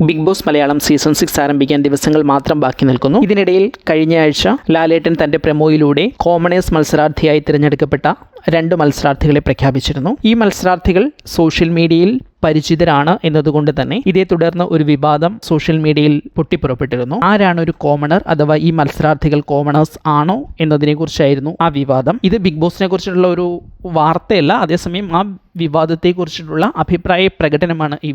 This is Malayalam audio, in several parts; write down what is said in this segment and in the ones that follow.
ബിഗ് ബോസ് മലയാളം സീസൺ 6 ആരംഭിക്കാൻ ദിവസങ്ങൾ മാത്രം ബാക്കി നിൽക്കുന്നു. ഇതിനിടയിൽ കഴിഞ്ഞ ആഴ്ച ലാലേട്ടൻ തന്റെ പ്രമോയിലൂടെ കോമണേഴ്സ് മത്സരാർത്ഥിയായി തിരഞ്ഞെടുക്കപ്പെട്ട 2 മത്സരാർത്ഥികളെ പ്രഖ്യാപിച്ചിരുന്നു. ഈ മത്സരാർത്ഥികൾ സോഷ്യൽ മീഡിയയിൽ പരിചിതരാണ് എന്നതുകൊണ്ട് തന്നെ ഇതേ തുടർന്ന് ഒരു വിവാദം സോഷ്യൽ മീഡിയയിൽ പൊട്ടിപ്പുറപ്പെട്ടിരുന്നു. ആരാണ് ഒരു കോമണർ അഥവാ ഈ മത്സരാർത്ഥികൾ കോമണേഴ്സ് ആണോ എന്നതിനെ കുറിച്ചായിരുന്നു ആ വിവാദം. ഇത് ബിഗ് ബോസിനെ കുറിച്ചിട്ടുള്ള ഒരു വാർത്തയല്ല, അതേസമയം ആ വിവാദത്തെ കുറിച്ചിട്ടുള്ള അഭിപ്രായ പ്രകടനമാണ് ഈ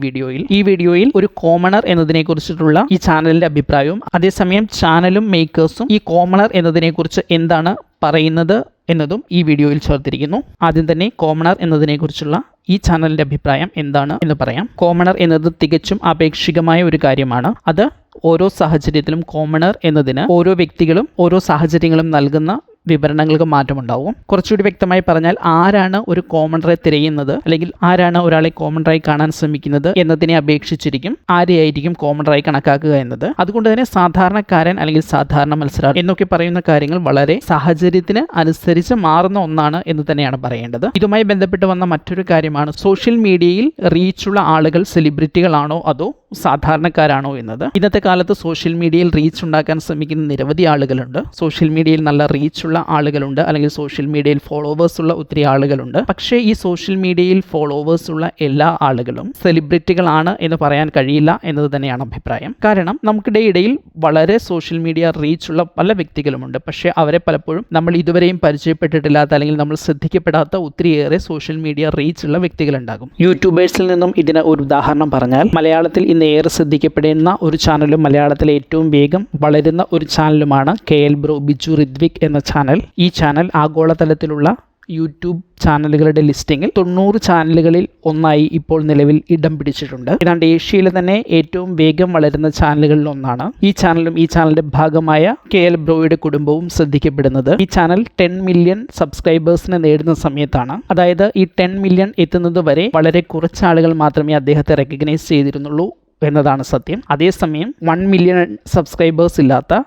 വീഡിയോയിൽ ഒരു കോമണർ എന്നതിനെ കുറിച്ചിട്ടുള്ള ഈ ചാനലിന്റെ അഭിപ്രായവും അതേസമയം ചാനലും മേക്കേഴ്സും ഈ കോമണർ എന്നതിനെ കുറിച്ച് എന്താണ് പറയുന്നത് എന്നതും ഈ വീഡിയോയിൽ ചേർത്തിരിക്കുന്നു. ആദ്യം തന്നെ കോമണർ എന്നതിനെ കുറിച്ചുള്ള ഈ ചാനലിന്റെ അഭിപ്രായം എന്താണ് എന്ന് പറയാം. കോമണർ എന്നത് തികച്ചും ആപേക്ഷികമായ ഒരു കാര്യമാണ്. അത് ഓരോ സാഹചര്യത്തിലും കോമണർ എന്നതിന് ഓരോ വ്യക്തികളും ഓരോ സാഹചര്യങ്ങളും നൽകുന്ന വിവരണങ്ങൾക്ക് മാറ്റമുണ്ടാവും. കുറച്ചുകൂടി വ്യക്തമായി പറഞ്ഞാൽ ആരാണ് ഒരു കോമണറെ തിരയുന്നത് അല്ലെങ്കിൽ ആരാണ് ഒരാളെ കോമണറായി കാണാൻ ശ്രമിക്കുന്നത് എന്നതിനെ അപേക്ഷിച്ചിരിക്കും ആരെയായിരിക്കും കോമണറായി കണക്കാക്കുക എന്നത്. അതുകൊണ്ട് തന്നെ സാധാരണക്കാരൻ അല്ലെങ്കിൽ സാധാരണ മത്സരാർത്ഥി എന്നൊക്കെ പറയുന്ന കാര്യങ്ങൾ വളരെ സാഹചര്യത്തിന് അനുസരിച്ച് മാറുന്ന ഒന്നാണ് എന്ന് തന്നെയാണ് പറയേണ്ടത്. ഇതുമായി ബന്ധപ്പെട്ട് വന്ന മറ്റൊരു കാര്യമാണ് സോഷ്യൽ മീഡിയയിൽ റീച്ചുള്ള ആളുകൾ സെലിബ്രിറ്റികളാണോ അതോ സാധാരണക്കാരാണോ എന്നത്. ഇന്നത്തെ കാലത്ത് സോഷ്യൽ മീഡിയയിൽ റീച്ച് ഉണ്ടാക്കാൻ ശ്രമിക്കുന്ന നിരവധി ആളുകളുണ്ട്. സോഷ്യൽ മീഡിയയിൽ നല്ല റീച്ചുള്ള ആളുകളുണ്ട്, അല്ലെങ്കിൽ സോഷ്യൽ മീഡിയയിൽ ഫോളോവേഴ്സ് ഉള്ള ഒത്തിരി ആളുകളുണ്ട്. പക്ഷേ ഈ സോഷ്യൽ മീഡിയയിൽ ഫോളോവേഴ്സ് ഉള്ള എല്ലാ ആളുകളും സെലിബ്രിറ്റികളാണ് എന്ന് പറയാൻ കഴിയില്ല എന്നത് തന്നെയാണ് അഭിപ്രായം. കാരണം നമുക്കിടയിൽ വളരെ സോഷ്യൽ മീഡിയ റീച്ചുള്ള പല വ്യക്തികളുമുണ്ട്. പക്ഷേ അവരെ പലപ്പോഴും നമ്മൾ ഇതുവരെയും പരിചയപ്പെട്ടിട്ടില്ലാത്ത അല്ലെങ്കിൽ നമ്മൾ ശ്രദ്ധിക്കപ്പെടാത്ത ഒത്തിരിയേറെ സോഷ്യൽ മീഡിയ റീച്ചുള്ള വ്യക്തികളുണ്ടാകും. യൂട്യൂബേഴ്സിൽ നിന്നും ഇതിന് ഒരു ഉദാഹരണം പറഞ്ഞാൽ മലയാളത്തിൽ ഇന്ന് ഏറെ ശ്രദ്ധിക്കപ്പെടുന്ന ഒരു ചാനലും മലയാളത്തിലെ ഏറ്റവും വേഗം വളരുന്ന ഒരു ചാനലുമാണ് KL ബ്രോ ബിജു ഋത്വിക് എന്ന ചാനൽ. ഈ ചാനൽ ആഗോളതലത്തിലുള്ള യൂട്യൂബ് ചാനലുകളുടെ ലിസ്റ്റിംഗിൽ 90 ചാനലുകളിൽ ഒന്നായി ഇപ്പോൾ നിലവിൽ ഇടം പിടിച്ചിട്ടുണ്ട്. ഏതാണ്ട് ഏഷ്യയിലെ തന്നെ ഏറ്റവും വേഗം വളരുന്ന ചാനലുകളിൽ ഒന്നാണ് ഈ ചാനലും. ഈ ചാനലിന്റെ ഭാഗമായ KL ബ്രോയുടെ കുടുംബവും ശ്രദ്ധിക്കപ്പെടുന്നത് ഈ ചാനൽ 10 മില്യൺ സബ്സ്ക്രൈബേഴ്സിനെ നേടുന്ന സമയത്താണ്. അതായത് ഈ 10 മില്യൺ എത്തുന്നത് വരെ വളരെ കുറച്ച് ആളുകൾ മാത്രമേ അദ്ദേഹത്തെ റെക്കഗ്നൈസ് ചെയ്തിരുന്നുള്ളൂ എന്നതാണ് സത്യം. അതേസമയം 1 മില്യൺ സബ്സ്ക്രൈബേഴ്സ് ഇല്ലാത്ത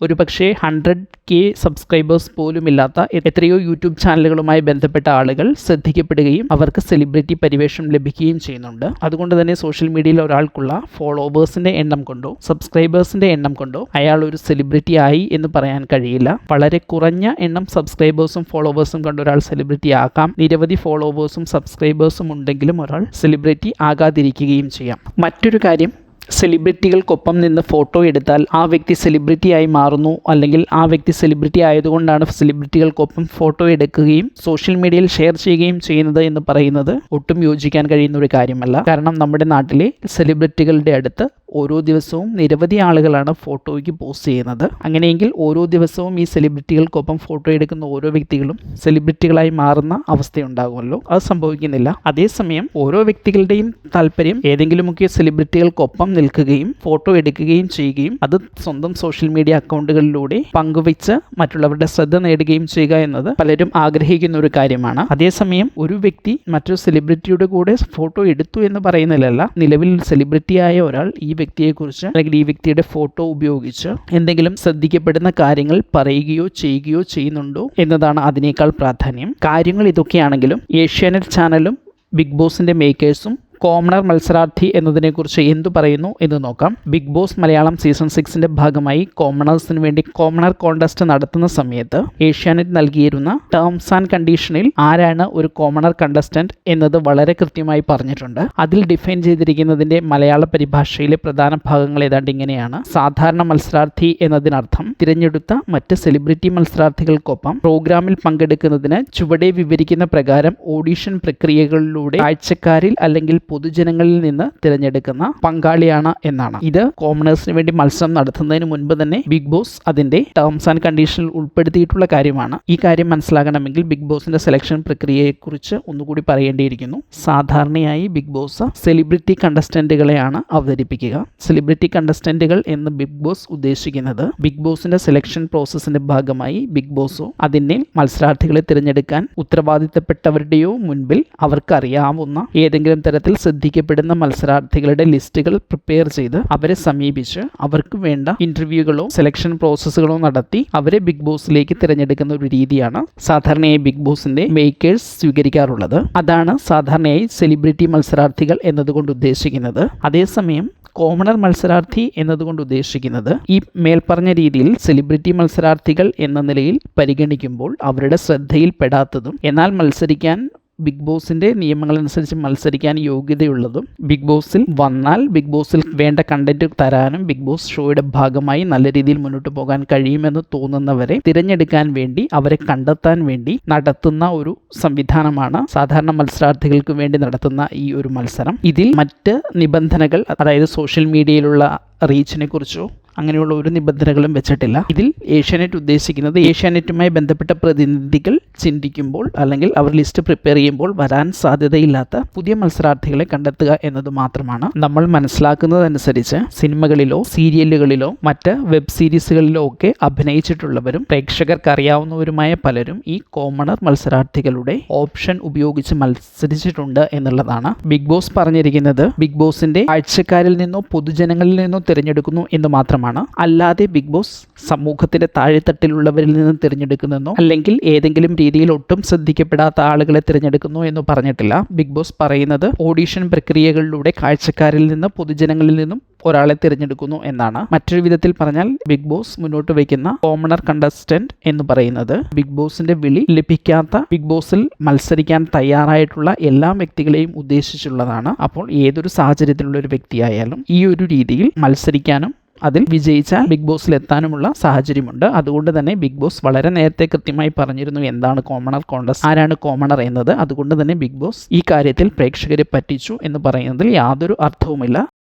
ഒരു പക്ഷേ 100K സബ്സ്ക്രൈബേഴ്സ് പോലും ഇല്ലാത്ത എത്രയോ യൂട്യൂബ് ചാനലുകളുമായി ബന്ധപ്പെട്ട ആളുകൾ ശ്രദ്ധിക്കപ്പെടുകയും അവർക്ക് സെലിബ്രിറ്റി പരിവേഷം ലഭിക്കുകയും ചെയ്യുന്നുണ്ട്. അതുകൊണ്ട് തന്നെ സോഷ്യൽ മീഡിയയിൽ ഒരാൾക്കുള്ള ഫോളോവേഴ്സിന്റെ എണ്ണം കൊണ്ടോ സബ്സ്ക്രൈബേഴ്സിന്റെ എണ്ണം കൊണ്ടോ അയാൾ ഒരു സെലിബ്രിറ്റി ആയി എന്ന് പറയാൻ കഴിയില്ല. വളരെ കുറഞ്ഞ എണ്ണം സബ്സ്ക്രൈബേഴ്സും ഫോളോവേഴ്സും കൊണ്ട് ഒരാൾ സെലിബ്രിറ്റി ആക്കാം. നിരവധി ഫോളോവേഴ്സും സബ്സ്ക്രൈബേഴ്സും ഉണ്ടെങ്കിലും ഒരാൾ സെലിബ്രിറ്റി ആകാതിരിക്കുകയും ചെയ്യാം. മറ്റൊരു കാര്യം, സെലിബ്രിറ്റികൾക്കൊപ്പം നിന്ന് ഫോട്ടോ എടുത്താൽ ആ വ്യക്തി സെലിബ്രിറ്റിയായി മാറുന്നു, അല്ലെങ്കിൽ ആ വ്യക്തി സെലിബ്രിറ്റി ആയതുകൊണ്ടാണ് സെലിബ്രിറ്റികൾക്കൊപ്പം ഫോട്ടോ എടുക്കുകയും സോഷ്യൽ മീഡിയയിൽ ഷെയർ ചെയ്യുകയും ചെയ്യുന്നത് എന്ന് പറയുന്നത് ഒട്ടും യോജിക്കാൻ കഴിയുന്ന ഒരു കാര്യമല്ല. കാരണം നമ്മുടെ നാട്ടിലെ സെലിബ്രിറ്റികളുടെ അടുത്ത് ഓരോ ദിവസവും നിരവധി ആളുകളാണ് ഫോട്ടോയ്ക്ക് പോസ്റ്റ് ചെയ്യുന്നത്. അങ്ങനെയെങ്കിൽ ഓരോ ദിവസവും ഈ സെലിബ്രിറ്റികൾക്കൊപ്പം ഫോട്ടോ എടുക്കുന്ന ഓരോ വ്യക്തികളും സെലിബ്രിറ്റികളായി മാറുന്ന അവസ്ഥയുണ്ടാകുമല്ലോ. അത് സംഭവിക്കുന്നില്ല. അതേസമയം ഓരോ വ്യക്തികളുടെയും താല്പര്യം ഏതെങ്കിലുമൊക്കെ സെലിബ്രിറ്റികൾക്കൊപ്പം നിൽക്കുകയും ഫോട്ടോ എടുക്കുകയും ചെയ്യുകയും അത് സ്വന്തം സോഷ്യൽ മീഡിയ അക്കൗണ്ടുകളിലൂടെ പങ്കുവെച്ച് മറ്റുള്ളവരുടെ ശ്രദ്ധ നേടുകയും ചെയ്യുക എന്നത് പലരും ആഗ്രഹിക്കുന്ന ഒരു കാര്യമാണ്. അതേസമയം ഒരു വ്യക്തി മറ്റൊരു സെലിബ്രിറ്റിയുടെ കൂടെ ഫോട്ടോ എടുത്തു എന്ന് പറയുന്നതിലല്ല, നിലവിൽ സെലിബ്രിറ്റിയായ ഒരാൾ ഈ വ്യക്തിയെക്കുറിച്ച് അല്ലെങ്കിൽ ഈ വ്യക്തിയുടെ ഫോട്ടോ ഉപയോഗിച്ച് എന്തെങ്കിലും ശ്രദ്ധിക്കപ്പെടുന്ന കാര്യങ്ങൾ പറയുകയോ ചെയ്യുകയോ ചെയ്യുന്നുണ്ടോ എന്നതാണ് അതിനേക്കാൾ പ്രാധാന്യം. കാര്യങ്ങൾ ഇതൊക്കെയാണെങ്കിലും ഏഷ്യാനെറ്റ് ചാനലും ബിഗ് ബോസിന്റെ മേക്കേഴ്സും കോമണർ മത്സരാർത്ഥി എന്നതിനെക്കുറിച്ച് എന്തു പറയുന്നു എന്ന് നോക്കാം. ബിഗ് ബോസ് മലയാളം സീസൺ 6 ഭാഗമായി കോമണേഴ്സിന് വേണ്ടി കോമണർ കോൺടെസ്റ്റ് നടത്തുന്ന സമയത്ത് ഏഷ്യാനെറ്റ് നൽകിയിരുന്ന ടേംസ് ആൻഡ് കണ്ടീഷനിൽ ആരാണ് ഒരു കോമണർ കണ്ടസ്റ്റന്റ് എന്നത് വളരെ കൃത്യമായി പറഞ്ഞിട്ടുണ്ട്. അതിൽ ഡിഫൈൻ ചെയ്തിരിക്കുന്നതിന്റെ മലയാള പരിഭാഷയിലെ പ്രധാന ഭാഗങ്ങൾ ഏതാണ്ട് ഇങ്ങനെയാണ്. സാധാരണ മത്സരാർത്ഥി എന്നതിനർത്ഥം തിരഞ്ഞെടുത്ത മറ്റ് സെലിബ്രിറ്റി മത്സരാർത്ഥികൾക്കൊപ്പം പ്രോഗ്രാമിൽ പങ്കെടുക്കുന്നതിന് ചുവടെ വിവരിക്കുന്ന പ്രകാരം ഓഡീഷൻ പ്രക്രിയകളിലൂടെ കാഴ്ചക്കാരിൽ അല്ലെങ്കിൽ പൊതുജനങ്ങളിൽ നിന്ന് തിരഞ്ഞെടുക്കുന്ന പങ്കാളിയാണ് എന്നാണ്. ഇത് കോമണേഴ്സിന് വേണ്ടി മത്സരം നടത്തുന്നതിന് മുൻപ് തന്നെ ബിഗ് ബോസ് അതിന്റെ ടേംസ് ആൻഡ് കണ്ടീഷനിൽ ഉൾപ്പെടുത്തിയിട്ടുള്ള കാര്യമാണ്. ഈ കാര്യം മനസ്സിലാകണമെങ്കിൽ ബിഗ് ബോസിന്റെ സെലക്ഷൻ പ്രക്രിയയെക്കുറിച്ച് ഒന്നുകൂടി പറയേണ്ടിയിരിക്കുന്നു. സാധാരണയായി ബിഗ് ബോസ് സെലിബ്രിറ്റി കണ്ടസ്റ്റന്റുകളെയാണ് അവതരിപ്പിക്കുക. സെലിബ്രിറ്റി കണ്ടസ്റ്റന്റുകൾ എന്ന് ബിഗ് ബോസ് ഉദ്ദേശിക്കുന്നത് ബിഗ് ബോസിന്റെ സെലക്ഷൻ പ്രോസസ്സിന്റെ ഭാഗമായി ബിഗ് ബോസോ അതിന്റെ മത്സരാർത്ഥികളെ തിരഞ്ഞെടുക്കാൻ ഉത്തരവാദിത്തപ്പെട്ടവരുടെയോ മുൻപിൽ അവർക്ക് അറിയാവുന്ന ഏതെങ്കിലും തരത്തിൽ ശ്രദ്ധിക്കപ്പെടുന്ന മത്സരാർത്ഥികളുടെ ലിസ്റ്റുകൾ പ്രിപ്പയർ ചെയ്ത് അവരെ സമീപിച്ച് അവർക്ക് വേണ്ട ഇന്റർവ്യൂകളോ സെലക്ഷൻ പ്രോസസ്സുകളോ നടത്തി അവരെ ബിഗ് ബോസിലേക്ക് തിരഞ്ഞെടുക്കുന്ന ഒരു രീതിയാണ് സാധാരണയായി ബിഗ് ബോസിന്റെ മേക്കേഴ്സ് സ്വീകരിക്കാറുള്ളത്. അതാണ് സാധാരണയായി സെലിബ്രിറ്റി മത്സരാർത്ഥികൾ എന്നതുകൊണ്ട് ഉദ്ദേശിക്കുന്നത്. അതേസമയം കോമണർ മത്സരാർത്ഥി എന്നതുകൊണ്ട് ഉദ്ദേശിക്കുന്നത് ഈ മേൽപ്പറഞ്ഞ രീതിയിൽ സെലിബ്രിറ്റി മത്സരാർത്ഥികൾ എന്ന നിലയിൽ പരിഗണിക്കുമ്പോൾ അവരുടെ ശ്രദ്ധയിൽപ്പെടാത്തതും എന്നാൽ മത്സരിക്കാൻ ബിഗ് ബോസിൻ്റെ നിയമങ്ങളനുസരിച്ച് മത്സരിക്കാൻ യോഗ്യതയുള്ളതും ബിഗ് ബോസിൽ വന്നാൽ ബിഗ് ബോസിൽ വേണ്ട കണ്ടന്റ് തരാനും ബിഗ് ബോസ് ഷോയുടെ ഭാഗമായി നല്ല രീതിയിൽ മുന്നോട്ട് പോകാൻ കഴിയുമെന്ന് തോന്നുന്നവരെ തിരഞ്ഞെടുക്കാൻ വേണ്ടി അവരെ കണ്ടെത്താൻ വേണ്ടി നടത്തുന്ന ഒരു സംവിധാനമാണ് സാധാരണ മത്സരാർത്ഥികൾക്ക് വേണ്ടി നടത്തുന്ന ഈ ഒരു മത്സരം. ഇതിൽ മറ്റ് നിബന്ധനകൾ, അതായത് സോഷ്യൽ മീഡിയയിലുള്ള റീച്ചിനെ കുറിച്ചോ അങ്ങനെയുള്ള ഒരു നിബന്ധനകളും വെച്ചിട്ടില്ല. ഇതിൽ ഏഷ്യാനെറ്റ് ഉദ്ദേശിക്കുന്നത് ഏഷ്യാനെറ്റുമായി ബന്ധപ്പെട്ട പ്രതിനിധികൾ ചിന്തിക്കുമ്പോൾ അല്ലെങ്കിൽ അവർ ലിസ്റ്റ് പ്രിപ്പയർ ചെയ്യുമ്പോൾ വരാൻ സാധ്യതയില്ലാത്ത പുതിയ മത്സരാർത്ഥികളെ കണ്ടെത്തുക എന്നത് മാത്രമാണ്. നമ്മൾ മനസ്സിലാക്കുന്നതനുസരിച്ച് സിനിമകളിലോ സീരിയലുകളിലോ മറ്റ് വെബ് സീരീസുകളിലോ ഒക്കെ അഭിനയിച്ചിട്ടുള്ളവരും പ്രേക്ഷകർക്ക് അറിയാവുന്നവരുമായ പലരും ഈ കോമണർ മത്സരാർത്ഥികളുടെ ഓപ്ഷൻ ഉപയോഗിച്ച് മത്സരിച്ചിട്ടുണ്ട് എന്നുള്ളതാണ്. ബിഗ് ബോസ് പറഞ്ഞിരിക്കുന്നത് ബിഗ് ബോസിന്റെ കാഴ്ചക്കാരിൽ നിന്നോ പൊതുജനങ്ങളിൽ നിന്നോ തിരഞ്ഞെടുക്കുന്നു എന്ന് മാത്രമാണ്. അല്ലാതെ ബിഗ് ബോസ് സമൂഹത്തിന്റെ താഴെത്തട്ടിലുള്ളവരിൽ നിന്ന് തിരഞ്ഞെടുക്കുന്നോ അല്ലെങ്കിൽ ഏതെങ്കിലും രീതിയിൽ ഒട്ടും ശ്രദ്ധിക്കപ്പെടാത്ത ആളുകളെ തിരഞ്ഞെടുക്കുന്നു എന്ന് പറഞ്ഞിട്ടില്ല. ബിഗ് ബോസ് പറയുന്നത് ഓഡീഷൻ പ്രക്രിയകളിലൂടെ കാഴ്ചക്കാരിൽ നിന്ന് പൊതുജനങ്ങളിൽ നിന്നും ഒരാളെ തിരഞ്ഞെടുക്കുന്നു എന്നാണ്. മറ്റൊരു വിധത്തിൽ പറഞ്ഞാൽ ബിഗ് ബോസ് മുന്നോട്ട് വയ്ക്കുന്ന കോമണർ കണ്ടസ്റ്റന്റ് എന്ന് പറയുന്നത് ബിഗ് ബോസിന്റെ വിളി ലഭിക്കാത്ത, ബിഗ് ബോസിൽ മത്സരിക്കാൻ തയ്യാറായിട്ടുള്ള എല്ലാ വ്യക്തികളെയും ഉദ്ദേശിച്ചുള്ളതാണ്. അപ്പോൾ ഏതൊരു സാഹചര്യത്തിലുള്ള ഒരു വ്യക്തിയായാലും ഈ ഒരു രീതിയിൽ മത്സരിക്കാനും അതിൽ വിജയിച്ചാൽ ബിഗ് ബോസിൽ എത്താനുമുള്ള സാഹചര്യമുണ്ട്. അതുകൊണ്ട് തന്നെ ബിഗ് ബോസ് വളരെ നേരത്തെ കൃത്യമായി പറഞ്ഞിരുന്നു എന്താണ് കോമണർ കോണ്ടസ്റ്റ്, ആരാണ് കോമണർ എന്നത്. അതുകൊണ്ട് തന്നെ ബിഗ് ബോസ് ഈ കാര്യത്തിൽ പ്രേക്ഷകരെ പറ്റിച്ചു എന്ന് പറയുന്നതിൽ യാതൊരു അർത്ഥവുമില്ല.